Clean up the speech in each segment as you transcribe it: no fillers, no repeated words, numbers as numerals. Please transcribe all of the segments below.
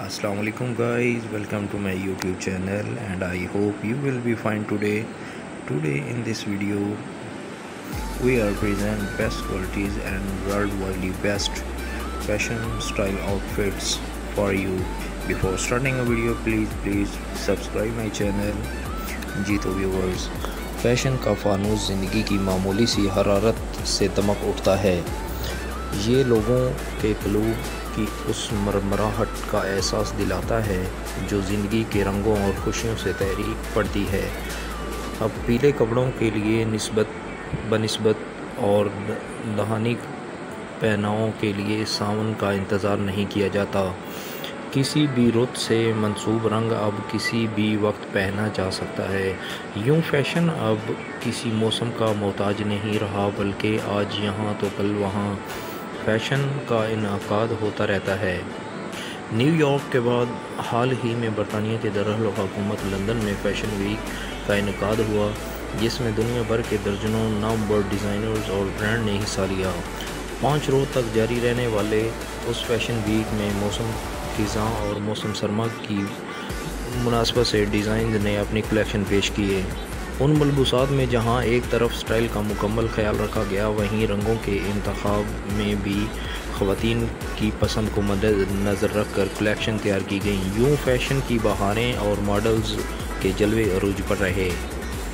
Assalamu alaikum guys, welcome to my YouTube channel and I hope you will be fine today. Today in this video we are present best qualities and worldwide best fashion style outfits for you. Before starting a video please subscribe my channel. जी तो viewers, fashion का फानूस ज़िंदगी की मामूली सी हरारत से दमक उठता है। ये लोगों के क़ुलूब की उस मरमराहट का एहसास दिलाता है जो ज़िंदगी के रंगों और खुशियों से तहरीक पड़ती है। अब पीले कपड़ों के लिए बनिस्बत और दहानी पहनावों के लिए सावन का इंतज़ार नहीं किया जाता। किसी भी रुत से मंसूब रंग अब किसी भी वक्त पहना जा सकता है। यूँ फैशन अब किसी मौसम का मोहताज नहीं रहा, बल्कि आज यहाँ तो कल वहाँ फैशन का इनकाद होता रहता है। न्यूयॉर्क के बाद हाल ही में बरतानिया के दारुल-हुकूमत लंदन में फ़ैशन वीक का इनकाद हुआ, जिसमें दुनिया भर के दर्जनों नामवर डिज़ाइनर्स और ब्रांड ने हिस्सा लिया। 5 रोज़ तक जारी रहने वाले उस फैशन वीक में मौसम खिज़ां और मौसम सरमा की मुनासबत से डिज़ाइन ने अपनी कलेक्शन पेश किए। उन मलबूसात में जहां एक तरफ स्टाइल का मुकम्मल ख्याल रखा गया, वहीं रंगों के इंतखाब में भी ख़वातीन की पसंद को मद्देनज़र रख कर कलेक्शन तैयार की गई। यूँ फैशन की बहारें और मॉडल्स के जलवे अरूज पर रहे।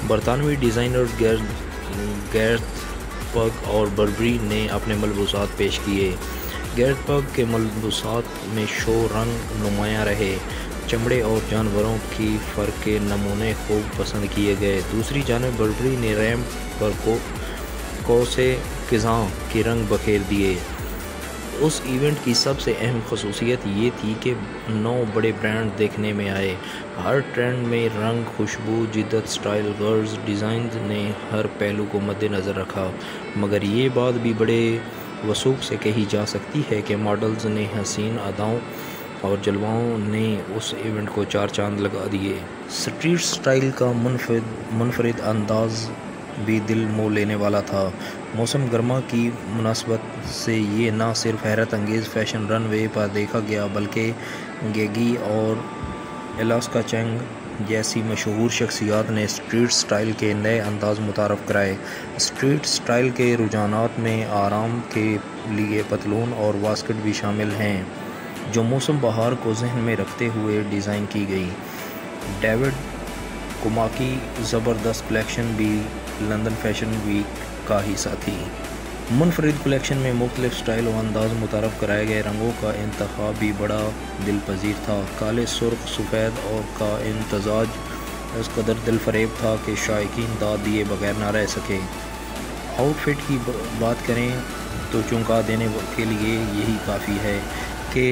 बरतानवी डिज़ाइनर गैरथ पग और बर्बरी ने अपने मलबूसात पेश किए। गैरथ पग के मलबूसात में शो रंग नुमायाँ रहे। चमड़े और जानवरों की फर के नमूने खूब पसंद किए गए। दूसरी जानिब बर्बरी ने रैंप पर कोसे खिज़ां के रंग बखेर दिए। उस इवेंट की सबसे अहम खसूसियत ये थी कि 9 बड़े ब्रांड देखने में आए। हर ट्रेंड में रंग, खुशबू, जिद्दत, स्टाइल, गर्ल्स डिज़ाइन ने हर पहलू को मद्देनज़र रखा। मगर ये बात भी बड़े वसूख से कही जा सकती है कि मॉडल्स ने हसीन अदाओं और जलवाओं ने उस इवेंट को 4 चांद लगा दिए। स्ट्रीट स्टाइल का मुनफरिद अंदाज़ भी दिल मोह लेने वाला था। मौसम गर्मा की मुनासबत से ये ना सिर्फ हैरत अंगेज़ फ़ैशन रनवे पर देखा गया, बल्कि गेगी और एलास्का चैंग जैसी मशहूर शख्सियात ने स्ट्रीट स्टाइल के नए अंदाज़ मुतारफ़ कराए। स्ट्रीट स्टाइल के रुझानात में आराम के लिए पतलून और वास्कट भी शामिल हैं, जो मौसम बहार को जहन में रखते हुए डिज़ाइन की गई। डेविड कुमा की ज़बरदस्त कलेक्शन भी लंदन फैशन वीक का हिस्सा थी। मुनफरिद कलेक्शन में मुख्तलिफ स्टाइल व अंदाज़ मुतारफ़ कराए गए। रंगों का इंतखाब भी बड़ा दिलपजीर था। काले, सुर्ख, सफ़ेद और का इम्तज़ाज इस कदर दिलफरेब था कि शायकीन दाद दिए बगैर ना रह सके। आउटफिट की बात करें तो चौंका देने के लिए यही काफ़ी है कि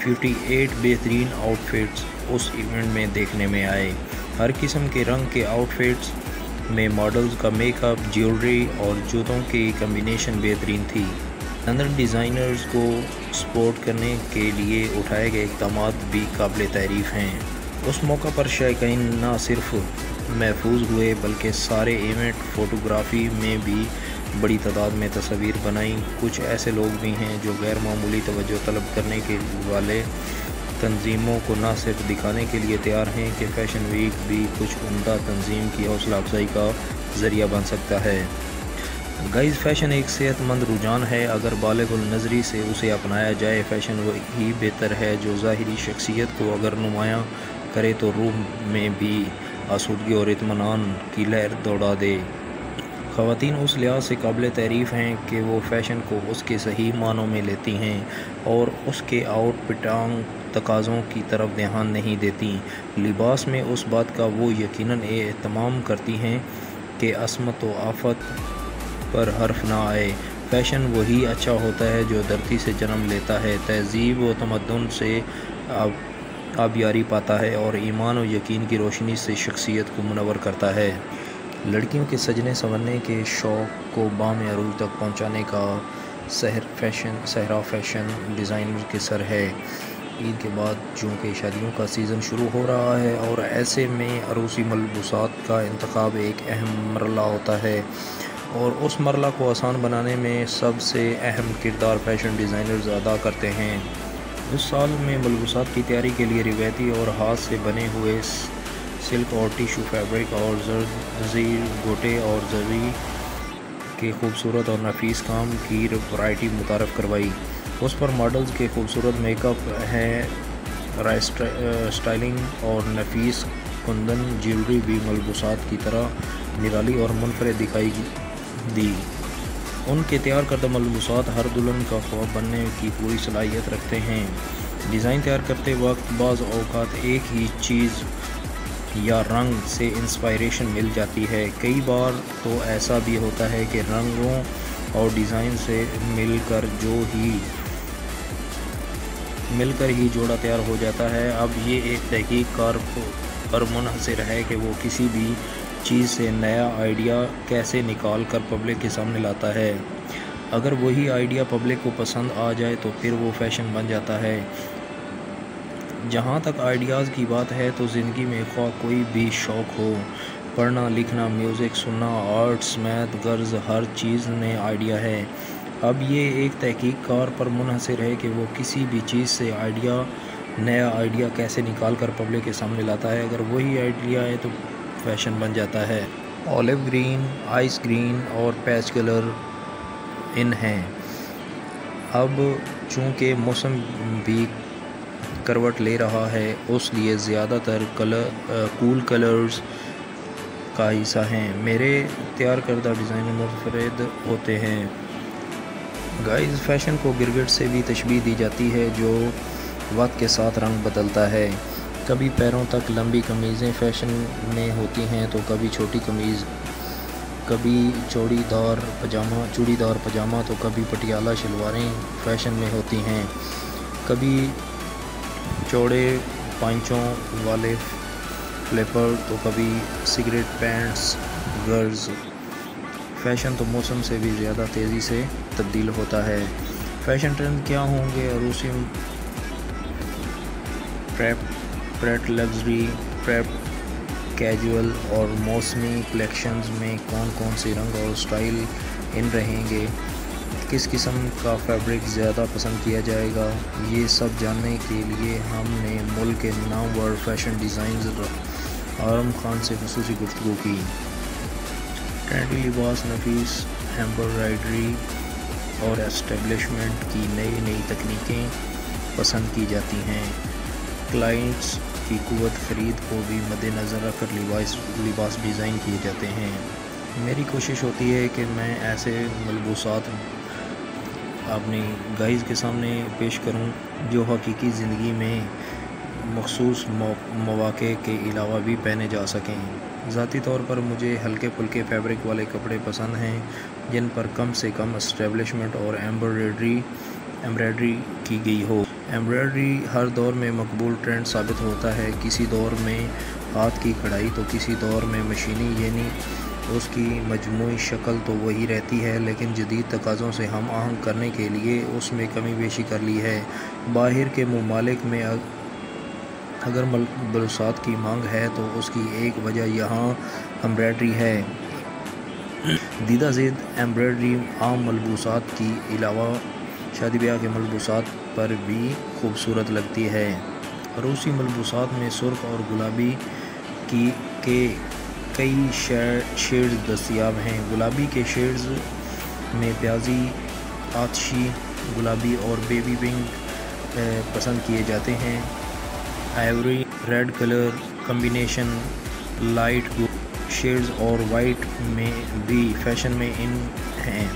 58 बेहतरीन आउटफिट्स उस इवेंट में देखने में आए। हर किस्म के रंग के आउटफिट्स में मॉडल्स का मेकअप, ज्वेलरी और जूतों की कम्बिनेशन बेहतरीन थी। लंदन डिज़ाइनर्स को सपोर्ट करने के लिए उठाए गए इक़दामात भी काबिल तारीफ़ हैं। उस मौका पर शायकीन न सिर्फ महफूज हुए, बल्कि सारे इवेंट फ़ोटोग्राफ़ी में भी बड़ी तादाद में तस्वीर बनाई। कुछ ऐसे लोग भी हैं जो गैर मामूली तवज्जो तलब करने के वाले तंजीमों को न सिर्फ दिखाने के लिए तैयार हैं कि फ़ैशन वीक भी कुछ उम्दा तंजीम की हौसला अफजाई का ज़रिया बन सकता है। गाइस, फ़ैशन एक सेहतमंद रुझान है। अगर बालिग़ुल नज़री से उसे अपनाया जाए, फ़ैशन वही बेहतर है जो ज़ाहिरी शख्सियत को अगर नुमायाँ करे तो रूह में भी आसूदगी और इत्मीनान की लहर दौड़ा दे। ख़वातीन उस लिहाज से काबिल तारीफ़ हैं कि वो फ़ैशन को उसके सही मानों में लेती हैं और उसके आउटफिटांग तकाज़ों की तरफ ध्यान नहीं देती। लिबास में उस बात का वो यकीनन एहतमाम करती हैं कि असमत व आफत पर हर्फ ना आए। फ़ैशन वही अच्छा होता है जो धरती से जन्म लेता है, तहज़ीब व तमद्दुन से आबियारी पाता है और ईमान व यकीन की रोशनी से शख्सियत को मुनव्वर करता है। लड़कियों के सजने संवरने के शौक़ को बाम अरूज तक पहुँचाने का सहरा फ़ैशन डिज़ाइनर के सर है। ईद के बाद चूँकि शादियों का सीज़न शुरू हो रहा है और ऐसे में अरूसी मलबूसात का इंतखाब एक अहम मरला होता है और उस मरला को आसान बनाने में सबसे अहम किरदार फ़ैशन डिज़ाइनर्स अदा करते हैं। اس سال میں ملبوسات کی تیاری کے لیے روایتی اور ہاتھ سے بنے ہوئے سلک اور ٹیشو فیبرک اور زرزیر گوٹے اور زری کے خوبصورت اور نفیس کام کی ورائٹی متعارف کروائی۔ اس پر ماڈلز کے خوبصورت میک اپ ہے، اسٹائلنگ اور نفیس کندن جیولری بھی ملبوسات کی طرح نرالی اور منفرد دکھائی دی۔ ان کے تیار کردہ ملبوسات ہر دلہن کا خواب بننے کی پوری صلاحیت رکھتے ہیں۔ ڈیزائن تیار کرتے وقت بعض اوقات ایک ہی چیز یا رنگ سے انسپائریشن مل جاتی ہے۔ کئی بار تو ایسا بھی ہوتا ہے کہ رنگوں اور ڈیزائن سے مل کر ہی جوڑا تیار ہو جاتا ہے۔ اب یہ ایک تحقیق کار پر منحصر ہے کہ وہ کسی بھی چیز سے نیا آئیڈیا کیسے نکال کر پبلک کے سامنے لاتا ہے۔ اگر وہی آئیڈیا پبلک کو پسند آ جائے تو پھر وہ فیشن بن جاتا ہے۔ جہاں تک آئیڈیاز کی بات ہے تو زندگی میں خواہ کوئی بھی شوق ہو، پڑھنا، لکھنا، میوزک سننا، آرٹس، میتھ، غرض ہر چیز میں آئیڈیا ہے۔ اب یہ ایک تحقیق کار پر منحصر ہے کہ وہ کسی بھی چیز سے نیا آئیڈیا کیسے نکال کر پبلک کے سامنے لاتا ہے۔ اگر وہی آئیڈیا ہے تو فیشن بن جاتا ہے۔ اولیو گرین، آئس گرین اور پیچ کلر ان ہیں۔ اب چونکہ موسم بھی کروٹ لے رہا ہے، اس لیے زیادہ تر کول کلرز کا حصہ ہیں۔ میرے تیار کردہ ڈیزائن منفرد ہوتے ہیں۔ گائز، فیشن کو گرگٹ سے بھی تشبیہ دی جاتی ہے جو وقت کے ساتھ رنگ بدلتا ہے۔ کبھی پیروں تک لمبی قمیضیں فیشن میں ہوتی ہیں تو کبھی چھوٹی قمیض، کبھی چوڑی دار پجامہ تو کبھی پٹیالہ شلواریں فیشن میں ہوتی ہیں، کبھی چوڑے پائچوں والے فلیپر تو کبھی سگریٹ پینٹس۔ غرض فیشن تو موسم سے بھی زیادہ تیزی سے تبدیل ہوتا ہے۔ فیشن ٹرینڈ کیا ہوں گے؟ عروسی پریپ لگژری، پریپ کیجول اور موسمی کلیکشنز میں کون سے رنگ اور سٹائل ان رہیں گے؟ کس قسم کا فیبرک زیادہ پسند کیا جائے گا؟ یہ سب جاننے کے لیے ہم نے ملک کے نامور فیشن ڈیزائنر آرم خان سے خصوصی گفتگو کی۔ ٹرینڈی لباس، نفیس ایمبرائڈری اور اسٹیبلشمنٹ کی نئی تکنیکیں پسند کی جاتی ہیں۔ کلائنٹس کی قوت خرید کو بھی مد نظر رکھ کر لباس ڈیزائن کیے جاتے ہیں۔ میری کوشش ہوتی ہے کہ میں ایسے ملبوسات اپنی گائز کے سامنے پیش کروں جو حقیقی زندگی میں مخصوص مواقع کے علاوہ بھی پہنے جا سکیں۔ ذاتی طور پر مجھے ہلکے پھلکے فیبرک والے کپڑے پسند ہیں جن پر کم سے کم اسٹیبلشمنٹ اور ایمبرائڈری کی گئی ہو۔ ایمبرائڈری ہر دور میں مقبول ٹرینڈ ثابت ہوتا ہے۔ کسی دور میں ہاتھ کی کڑھائی تو کسی دور میں مشینی، یعنی اس کی مجموعی شکل تو وہی رہتی ہے لیکن جدید تقاضوں سے ہم آہنگ کرنے کے لیے اس میں کمی بیشی کر لی ہے۔ باہر کے ممالک میں اگر ملبوسات کی مانگ ہے تو اس کی ایک وجہ یہاں ایمبرائڈری ہے۔ دیدہ زید ایمبرائڈری عام ملبوسات کی علاوہ شادی بیاہ کے ملبوسات پر بھی خوبصورت لگتی ہے۔ عروسی ملبوسات میں سرخ اور گلابی کے کئی شیڈز دستیاب ہیں۔ گلابی کے شیڈز میں پیازی، آتشی گلابی اور بیبی پنک پسند کیے جاتے ہیں۔ Ivory red colour combination, light gold shades اور وائٹ میں بھی فیشن میں ان ہیں۔